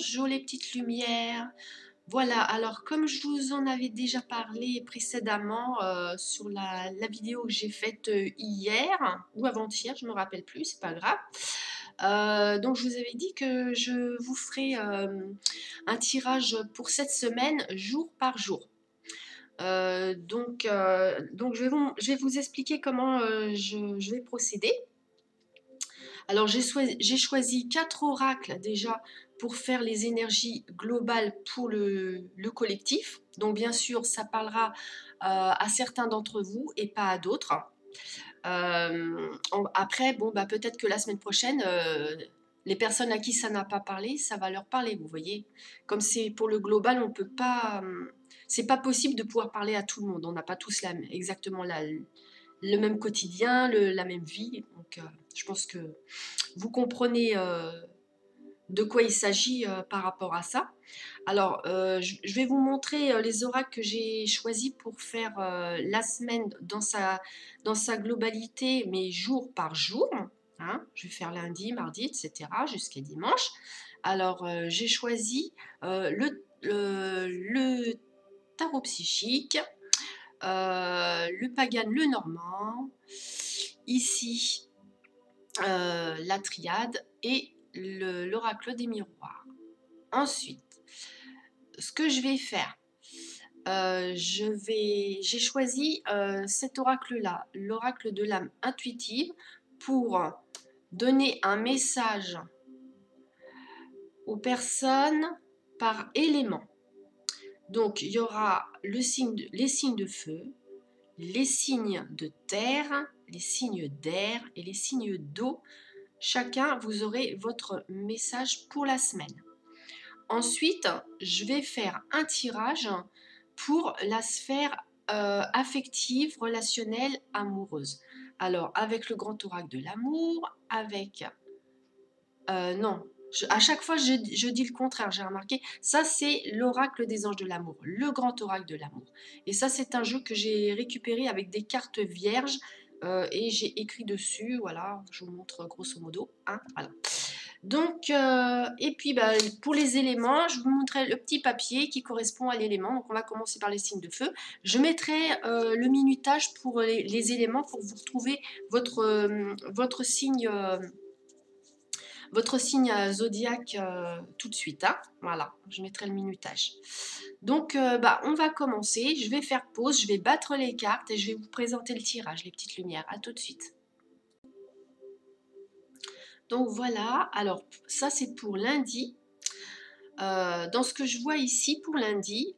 Bonjour les petites lumières. Voilà, alors comme je vous en avais déjà parlé précédemment sur la vidéo que j'ai faite hier ou avant-hier, je ne me rappelle plus, c'est pas grave. Donc je vous avais dit que je vous ferai un tirage pour cette semaine, jour par jour. Donc je vais vous expliquer comment je vais procéder. Alors j'ai choisi 4 oracles déjà pour faire les énergies globales pour le collectif. Donc bien sûr, ça parlera à certains d'entre vous et pas à d'autres. Après, bon, bah, peut-être que la semaine prochaine, les personnes à qui ça n'a pas parlé, ça va leur parler, vous voyez. Comme c'est pour le global, on peut pas... c'est pas possible de pouvoir parler à tout le monde. On n'a pas tous exactement le même quotidien, la même vie. Donc je pense que vous comprenez de quoi il s'agit par rapport à ça. Alors, je vais vous montrer les oracles que j'ai choisis pour faire la semaine dans sa globalité, mais jour par jour. Hein. Je vais faire lundi, mardi, etc. jusqu'à dimanche. Alors, j'ai choisi le tarot psychique, le pagan, le normand, ici la triade et l'oracle des miroirs. Ensuite, ce que je vais faire, j'ai choisi cet oracle-là, l'oracle de l'âme intuitive, pour donner un message aux personnes par élément. Donc, il y aura les signes de feu, les signes de terre, les signes d'air et les signes d'eau. Chacun, vous aurez votre message pour la semaine. Ensuite, je vais faire un tirage pour la sphère affective, relationnelle, amoureuse. Alors, avec le grand oracle de l'amour, avec... non, à chaque fois, je dis le contraire, j'ai remarqué. Ça, c'est l'oracle des anges de l'amour, le grand oracle de l'amour. Et ça, c'est un jeu que j'ai récupéré avec des cartes vierges et j'ai écrit dessus, voilà, je vous montre grosso modo, hein, voilà. Donc, et puis bah, pour les éléments, je vous montrerai le petit papier qui correspond à l'élément. Donc, on va commencer par les signes de feu. Je mettrai le minutage pour les éléments pour vous retrouver votre signe zodiaque tout de suite. Hein. Voilà, je mettrai le minutage. Donc, bah, on va commencer. Je vais faire pause, je vais battre les cartes et je vais vous présenter le tirage, les petites lumières. À tout de suite. Donc voilà, alors ça c'est pour lundi. Dans ce que je vois ici pour lundi,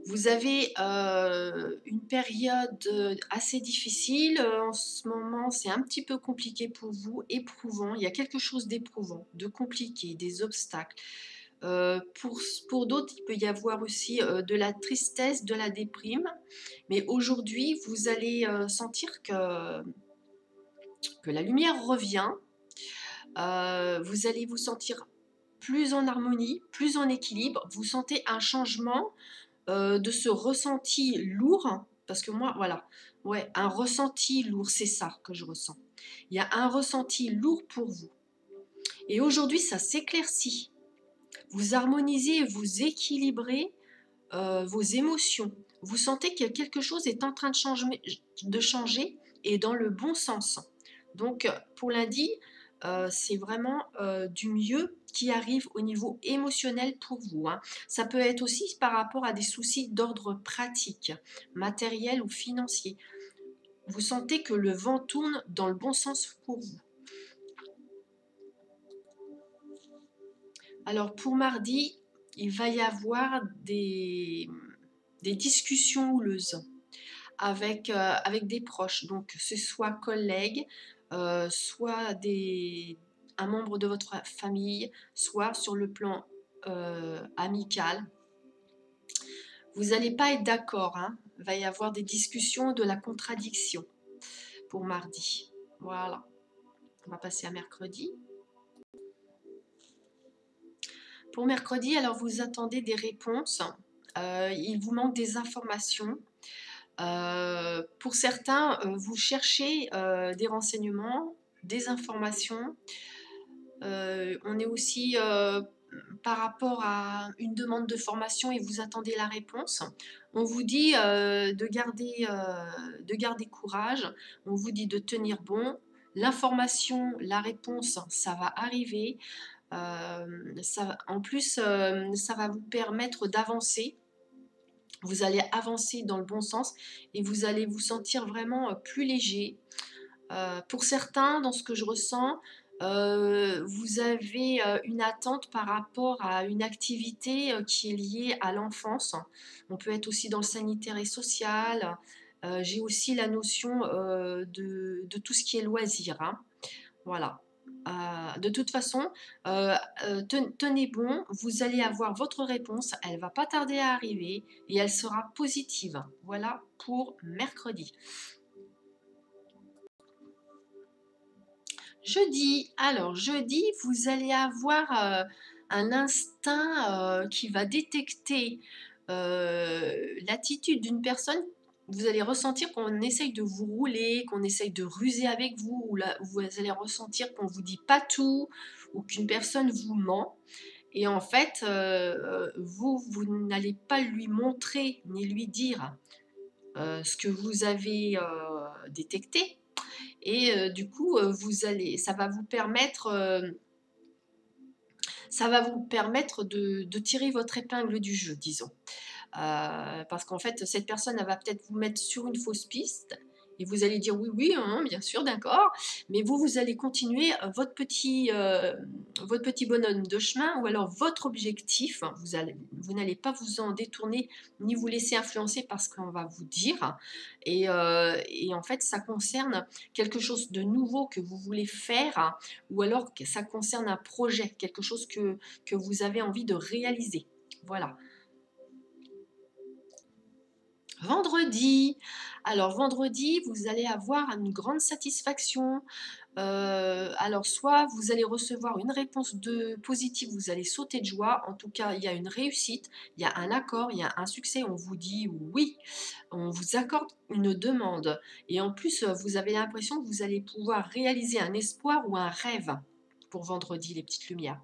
vous avez une période assez difficile. En ce moment, c'est un petit peu compliqué pour vous, éprouvant. Il y a quelque chose d'éprouvant, de compliqué, des obstacles. Pour d'autres, il peut y avoir aussi de la tristesse, de la déprime. Mais aujourd'hui, vous allez sentir que la lumière revient. Vous allez vous sentir plus en harmonie, plus en équilibre. Vous sentez un changement de ce ressenti lourd, parce que moi, voilà, ouais, un ressenti lourd, c'est ça que je ressens. Il y a un ressenti lourd pour vous. Et aujourd'hui, ça s'éclaircit. Vous harmonisez, vous équilibrez vos émotions. Vous sentez que quelque chose est en train de changer et dans le bon sens. Donc, pour lundi, c'est vraiment du mieux qui arrive au niveau émotionnel pour vous. Hein. Ça peut être aussi par rapport à des soucis d'ordre pratique, matériel ou financier. Vous sentez que le vent tourne dans le bon sens pour vous. Alors pour mardi, il va y avoir des discussions houleuses avec des proches. Donc ce soit collègues, soit un membre de votre famille, soit sur le plan amical. Vous n'allez pas être d'accord. Hein. Il va y avoir des discussions, de la contradiction pour mardi. Voilà. On va passer à mercredi. Pour mercredi, alors vous attendez des réponses. Il vous manque des informations. Pour certains, vous cherchez des renseignements, des informations. On est aussi par rapport à une demande de formation et vous attendez la réponse. On vous dit de garder courage, on vous dit de tenir bon. L'information, la réponse, ça va arriver. En plus, ça va vous permettre d'avancer. Vous allez avancer dans le bon sens et vous allez vous sentir vraiment plus léger. Pour certains, dans ce que je ressens, vous avez une attente par rapport à une activité qui est liée à l'enfance. On peut être aussi dans le sanitaire et social. J'ai aussi la notion de tout ce qui est loisir, hein. Voilà. De toute façon, tenez bon, vous allez avoir votre réponse, elle ne va pas tarder à arriver et elle sera positive. Voilà pour mercredi. Jeudi, alors jeudi, vous allez avoir un instinct qui va détecter l'attitude d'une personne. Vous allez ressentir qu'on essaye de vous rouler, qu'on essaye de ruser avec vous, ou là, vous allez ressentir qu'on ne vous dit pas tout, ou qu'une personne vous ment. Et en fait, vous n'allez pas lui montrer ni lui dire ce que vous avez détecté. Et du coup, ça va vous permettre de tirer votre épingle du jeu, disons. Parce qu'en fait, cette personne, elle va peut-être vous mettre sur une fausse piste. Et vous allez dire oui, oui, hein, bien sûr, d'accord. Mais vous allez continuer votre petit bonhomme de chemin ou alors votre objectif. Vous n'allez pas vous en détourner ni vous laisser influencer par ce qu'on va vous dire. Et en fait, ça concerne quelque chose de nouveau que vous voulez faire ou alors que ça concerne un projet, quelque chose que vous avez envie de réaliser. Voilà. Vendredi. Alors vendredi, vous allez avoir une grande satisfaction. Alors soit vous allez recevoir une réponse positive, vous allez sauter de joie. En tout cas, il y a une réussite, il y a un accord, il y a un succès. On vous dit oui, on vous accorde une demande. Et en plus, vous avez l'impression que vous allez pouvoir réaliser un espoir ou un rêve pour vendredi, les petites lumières.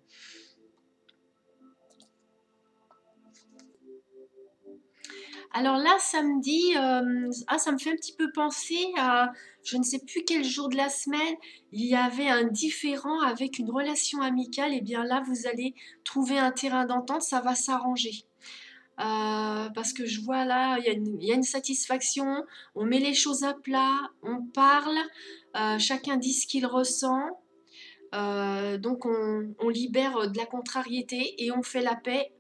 Alors là, samedi, ça me fait un petit peu penser à, je ne sais plus quel jour de la semaine, il y avait un différend avec une relation amicale. Et bien là, vous allez trouver un terrain d'entente, ça va s'arranger. Parce que je vois là, il y a une satisfaction, on met les choses à plat, on parle, chacun dit ce qu'il ressent. Donc on libère de la contrariété et on fait la paix.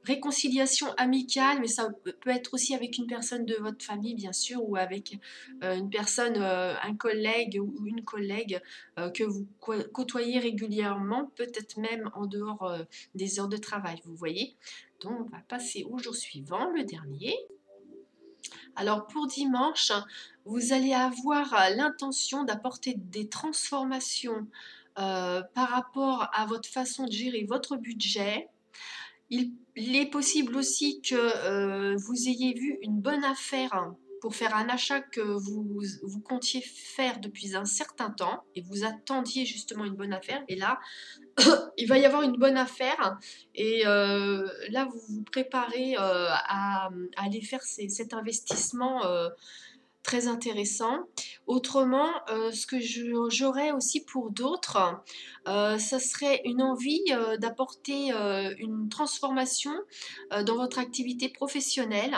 Réconciliation amicale, mais ça peut être aussi avec une personne de votre famille, bien sûr, ou avec une personne, un collègue ou une collègue que vous côtoyez régulièrement, peut-être même en dehors des heures de travail, vous voyez. Donc, on va passer au jour suivant, le dernier. Alors, pour dimanche, vous allez avoir l'intention d'apporter des transformations par rapport à votre façon de gérer votre budget. Il est possible aussi que vous ayez vu une bonne affaire pour faire un achat que vous comptiez faire depuis un certain temps et vous attendiez justement une bonne affaire. Et là, il va y avoir une bonne affaire et là, vous vous préparez à aller faire cet investissement très intéressant. Autrement, ce que j'aurais aussi pour d'autres, ça serait une envie d'apporter une transformation dans votre activité professionnelle.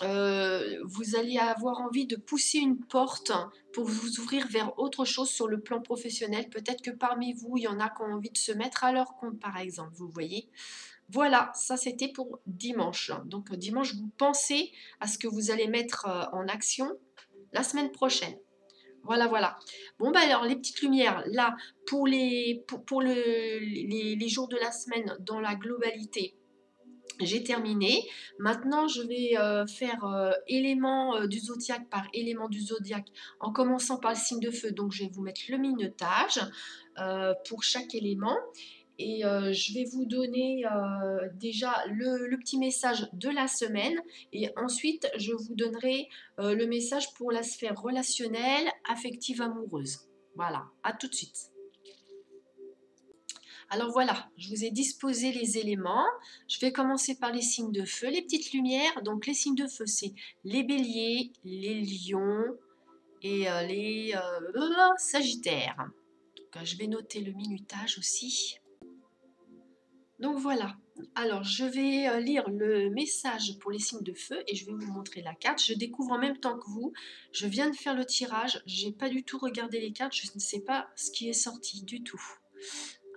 Vous allez avoir envie de pousser une porte pour vous ouvrir vers autre chose sur le plan professionnel. Peut-être que parmi vous, il y en a qui ont envie de se mettre à leur compte, par exemple, vous voyez. Voilà, ça c'était pour dimanche. Donc dimanche, vous pensez à ce que vous allez mettre en action la semaine prochaine. Voilà, voilà. Bon, bah alors, les petites lumières, là, les jours de la semaine, dans la globalité, j'ai terminé. Maintenant, je vais faire élément du zodiaque par élément du zodiaque en commençant par le signe de feu. Donc, je vais vous mettre le minutage pour chaque élément. Et je vais vous donner déjà le petit message de la semaine. Et ensuite, je vous donnerai le message pour la sphère relationnelle, affective, amoureuse. Voilà, à tout de suite. Alors voilà, je vous ai disposé les éléments. Je vais commencer par les signes de feu, les petites lumières. Donc les signes de feu, c'est les béliers, les lions et les sagittaires. Donc, je vais noter le minutage aussi. Donc voilà. Alors je vais lire le message pour les signes de feu et je vais vous montrer la carte. Je découvre en même temps que vous. Je viens de faire le tirage. J'ai pas du tout regardé les cartes. Je ne sais pas ce qui est sorti du tout.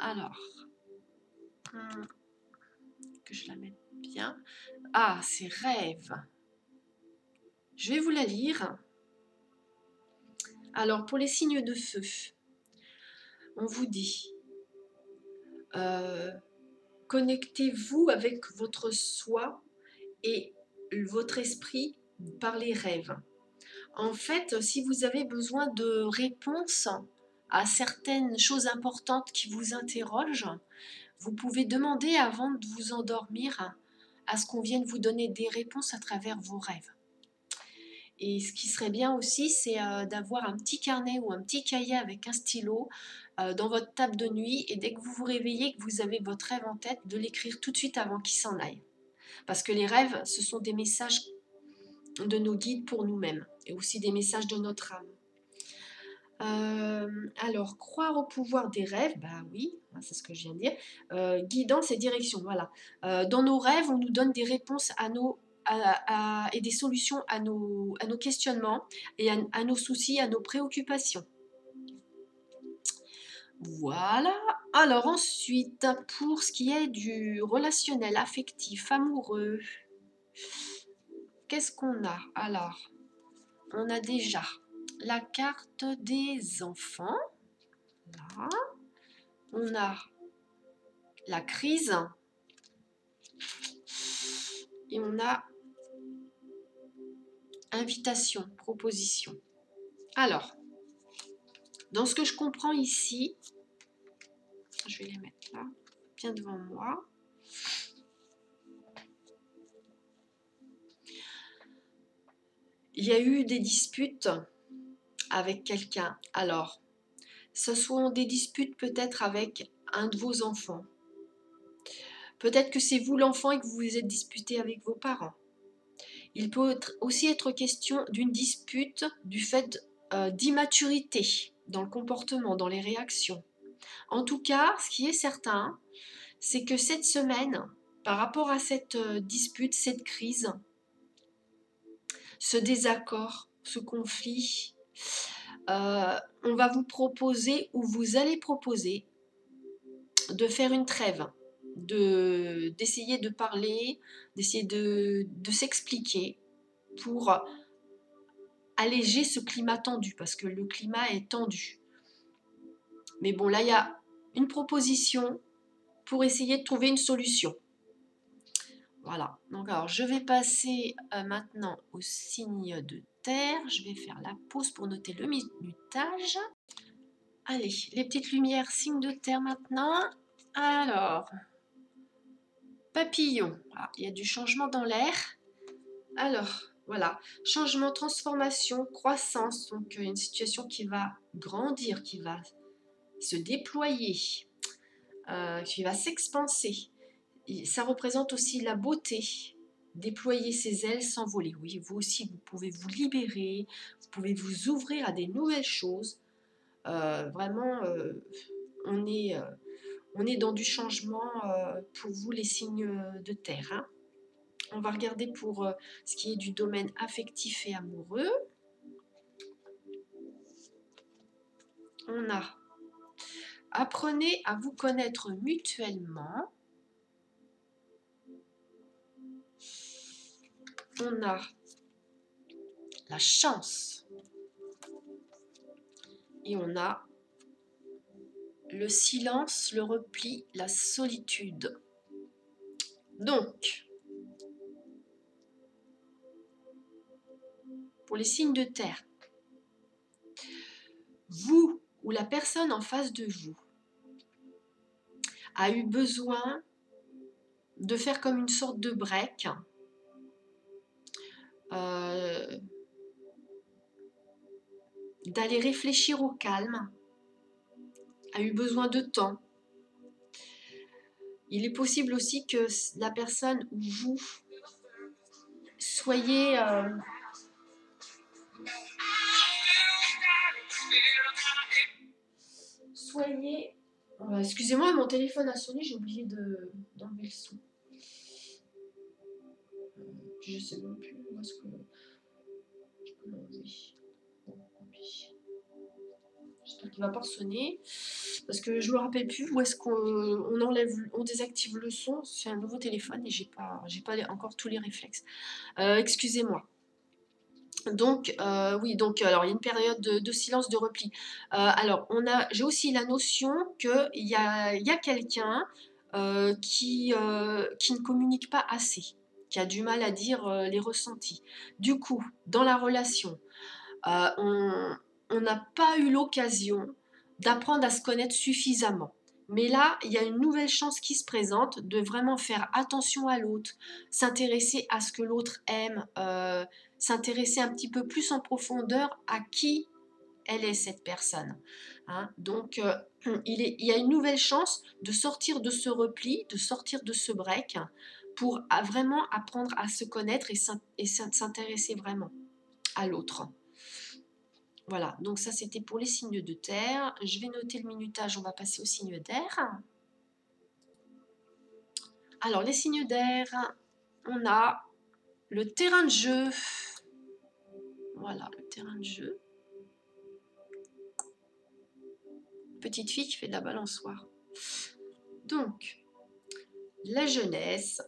Alors, que je la mette bien. Ah, c'est rêve. Je vais vous la lire. Alors, pour les signes de feu, on vous dit connectez-vous avec votre soi et votre esprit par les rêves. En fait, si vous avez besoin de réponses à certaines choses importantes qui vous interrogent, vous pouvez demander avant de vous endormir à ce qu'on vienne vous donner des réponses à travers vos rêves. Et ce qui serait bien aussi, c'est d'avoir un petit carnet ou un petit cahier avec un stylo dans votre table de nuit et dès que vous vous réveillez, que vous avez votre rêve en tête, de l'écrire tout de suite avant qu'il s'en aille. Parce que les rêves, ce sont des messages de nos guides pour nous-mêmes et aussi des messages de notre âme. Alors, croire au pouvoir des rêves, bah oui, c'est ce que je viens de dire. Guidance et direction, voilà. Dans nos rêves, on nous donne des réponses et des solutions à nos questionnements et à nos soucis, à nos préoccupations. Voilà. Alors ensuite, pour ce qui est du relationnel, affectif, amoureux, qu'est-ce qu'on a? Alors, on a déjà la carte des enfants. Là. On a la crise et on a invitation, proposition. Alors, dans ce que je comprends ici, je vais les mettre là, bien devant moi. Il y a eu des disputes avec quelqu'un. Alors, ce sont des disputes peut-être avec un de vos enfants. Peut-être que c'est vous l'enfant et que vous vous êtes disputé avec vos parents. Il peut aussi être question d'une dispute du fait d'immaturité dans le comportement, dans les réactions. En tout cas, ce qui est certain, c'est que cette semaine, par rapport à cette dispute, cette crise, ce désaccord, ce conflit, on va vous proposer ou vous allez proposer de faire une trêve, d'essayer de parler, d'essayer de s'expliquer pour alléger ce climat tendu, parce que le climat est tendu. Mais bon, là, il y a une proposition pour essayer de trouver une solution. Voilà, donc alors je vais passer maintenant au signe de terre. Je vais faire la pause pour noter le minutage. Allez, les petites lumières, signe de terre maintenant. Alors, papillon, il y a du changement dans l'air. Alors, voilà, changement, transformation, croissance, donc une situation qui va grandir, qui va se déployer, qui va s'expanser. Ça représente aussi la beauté, déployer ses ailes, s'envoler. Oui, vous aussi, vous pouvez vous libérer, vous pouvez vous ouvrir à des nouvelles choses. Vraiment, on est dans du changement pour vous, les signes de terre. Hein. On va regarder pour ce qui est du domaine affectif et amoureux. On a apprenez à vous connaître mutuellement. On a la chance. Et on a le silence, le repli, la solitude. Donc, pour les signes de terre, vous ou la personne en face de vous a eu besoin de faire comme une sorte de break, d'aller réfléchir au calme, a eu besoin de temps, Il est possible aussi que la personne ou vous soyez... soyez... excusez-moi, mon téléphone a sonné, j'ai oublié d'enlever le son. Je sais même plus où est-ce que je peux l'enlever. J'espère qu'il ne va pas sonner. Parce que je me rappelle plus où est-ce qu'on enlève, on désactive le son. C'est un nouveau téléphone et j'ai pas encore tous les réflexes. Excusez-moi. Donc, oui, donc, alors, il y a une période de silence, de repli. Alors, j'ai aussi la notion qu'il y a quelqu'un qui ne communique pas assez, qui a du mal à dire les ressentis. Du coup, dans la relation, on n'a pas eu l'occasion d'apprendre à se connaître suffisamment. Mais là, il y a une nouvelle chance qui se présente de vraiment faire attention à l'autre, s'intéresser à ce que l'autre aime, s'intéresser un petit peu plus en profondeur à qui elle est cette personne. Hein. Donc, il y a une nouvelle chance de sortir de ce repli, de sortir de ce break, pour vraiment apprendre à se connaître et s'intéresser vraiment à l'autre. Voilà, donc ça c'était pour les signes de terre. Je vais noter le minutage, on va passer aux signes d'air. Alors les signes d'air, on a le terrain de jeu. Voilà, le terrain de jeu. Petite fille qui fait de la balançoire. Donc, la jeunesse,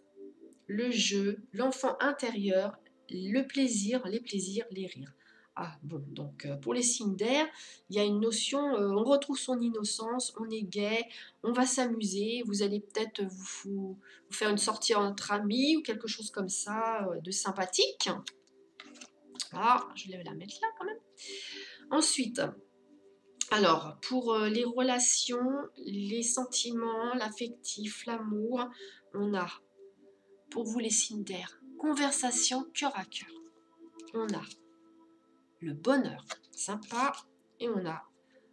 le jeu, l'enfant intérieur, le plaisir, les plaisirs, les rires. Ah bon, donc pour les signes d'air, il y a une notion, on retrouve son innocence, on est gai, on va s'amuser, vous allez peut-être vous faire une sortie entre amis ou quelque chose comme ça, de sympathique. Ah, je vais la mettre là quand même. Ensuite, alors pour les relations, les sentiments, l'affectif, l'amour, on a, pour vous les signes d'air, conversation cœur à cœur. On a le bonheur, sympa, et on a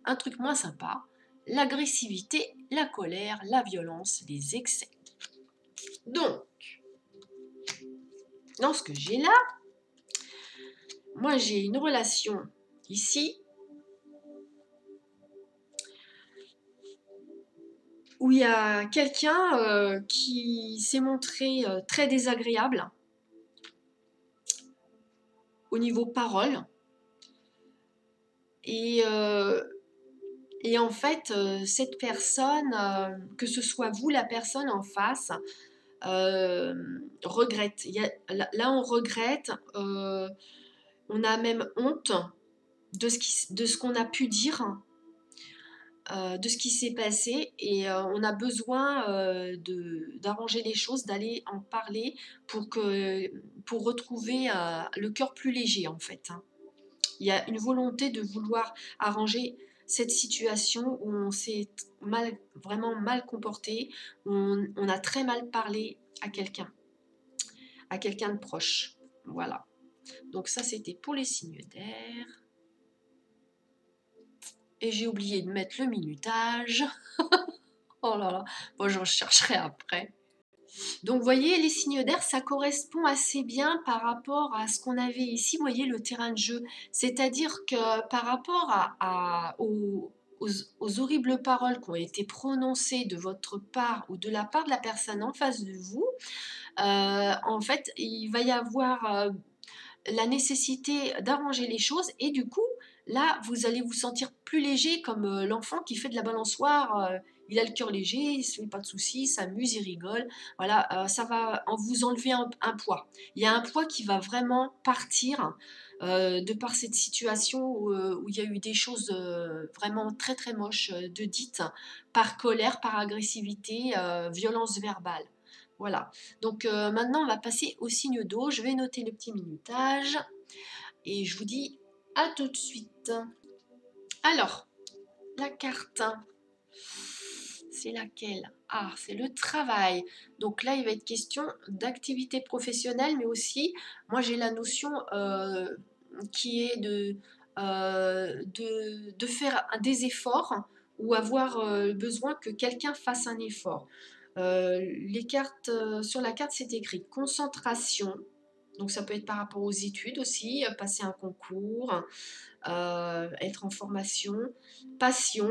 un truc moins sympa, l'agressivité, la colère, la violence, les excès. Donc, dans ce que j'ai là, moi j'ai une relation ici où il y a quelqu'un qui s'est montré très désagréable au niveau parole. Et en fait, cette personne, que ce soit vous, la personne en face, regrette. Là, on regrette, on a même honte de ce qu'on a pu dire, de ce qui s'est passé, et on a besoin d'arranger les choses, d'aller en parler pour retrouver le cœur plus léger en fait. Hein. Il y a une volonté de vouloir arranger cette situation où on s'est vraiment mal comporté, où on a très mal parlé à quelqu'un de proche. Voilà. Donc ça, c'était pour les signes d'air. Et j'ai oublié de mettre le minutage. Oh là là, bon, j'en chercherai après. Donc, vous voyez, les signes d'air, ça correspond assez bien par rapport à ce qu'on avait ici, vous voyez, le terrain de jeu. C'est-à-dire que par rapport aux horribles paroles qui ont été prononcées de votre part ou de la part de la personne en face de vous, en fait, il va y avoir la nécessité d'arranger les choses et du coup, là, vous allez vous sentir plus léger comme l'enfant qui fait de la balançoire. Il a le cœur léger, il ne se fait pas de soucis, il s'amuse, il rigole. Voilà, ça va vous enlever un poids. Il y a un poids qui va vraiment partir de par cette situation où il y a eu des choses vraiment très très moches de dites par colère, par agressivité, violence verbale. Voilà. Donc maintenant, on va passer au signe d'eau. Je vais noter le petit minutage et je vous dis à tout de suite. Alors, la carte, c'est laquelle? Ah, c'est le travail. Donc là, il va être question d'activité professionnelle, mais aussi, moi j'ai la notion qui est de faire des efforts ou avoir besoin que quelqu'un fasse un effort. Les cartes, sur la carte, c'est écrit concentration. Donc ça peut être par rapport aux études aussi, passer un concours, être en formation, passion,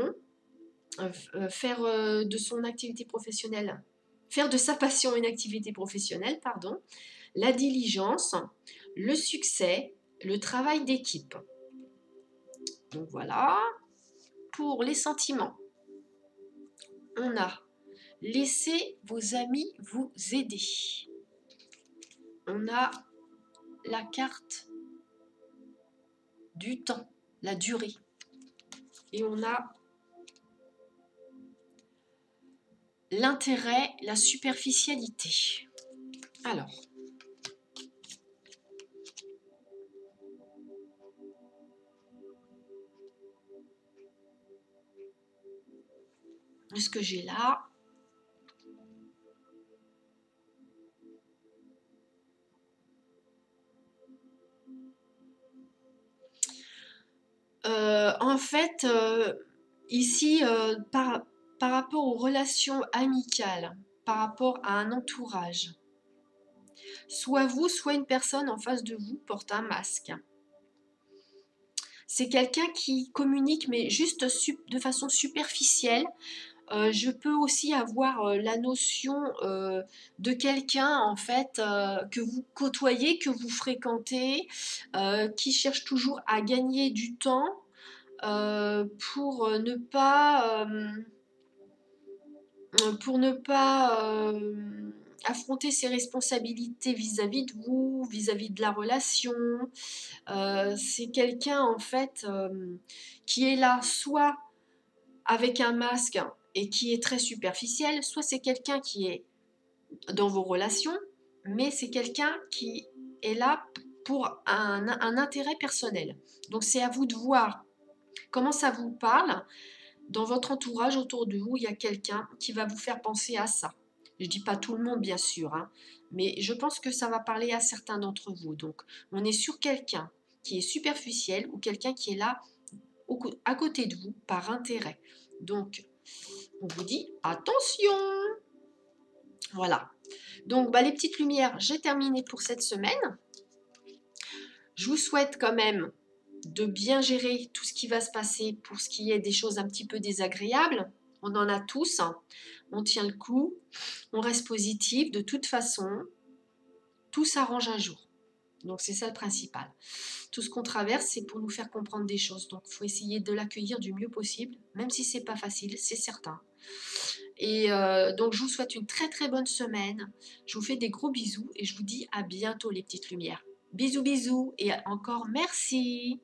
faire de son activité professionnelle, faire de sa passion une activité professionnelle, pardon, la diligence, le succès, le travail d'équipe. Donc voilà. Pour les sentiments, on a laissez vos amis vous aider. On a la carte du temps, la durée. Et on a l'intérêt, la superficialité. Alors, ce que j'ai là, en fait, ici, par rapport aux relations amicales, par rapport à un entourage, soit vous, soit une personne en face de vous porte un masque. C'est quelqu'un qui communique, mais juste de façon superficielle. Je peux aussi avoir la notion de quelqu'un en fait que vous côtoyez, que vous fréquentez, qui cherche toujours à gagner du temps pour ne pas affronter ses responsabilités vis-à-vis de vous, vis-à-vis de la relation. C'est quelqu'un en fait qui est là soit avec un masque et qui est très superficiel, soit c'est quelqu'un qui est dans vos relations, mais c'est quelqu'un qui est là pour un intérêt personnel. Donc c'est à vous de voir comment ça vous parle. Dans votre entourage autour de vous, il y a quelqu'un qui va vous faire penser à ça. Je ne dis pas tout le monde, bien sûr, hein, mais je pense que ça va parler à certains d'entre vous. Donc, on est sur quelqu'un qui est superficiel ou quelqu'un qui est là à côté de vous par intérêt. Donc, on vous dit attention. Voilà. Donc, les petites lumières, j'ai terminé pour cette semaine. Je vous souhaite quand même de bien gérer tout ce qui va se passer pour ce qui est des choses un petit peu désagréables. On en a tous. On tient le coup. On reste positif. De toute façon, tout s'arrange un jour. Donc, c'est ça le principal. Tout ce qu'on traverse, c'est pour nous faire comprendre des choses. Donc, il faut essayer de l'accueillir du mieux possible, même si c'est pas facile, c'est certain. Et donc, je vous souhaite une très très bonne semaine. Je vous fais des gros bisous et je vous dis à bientôt les petites lumières. Bisous bisous et encore merci.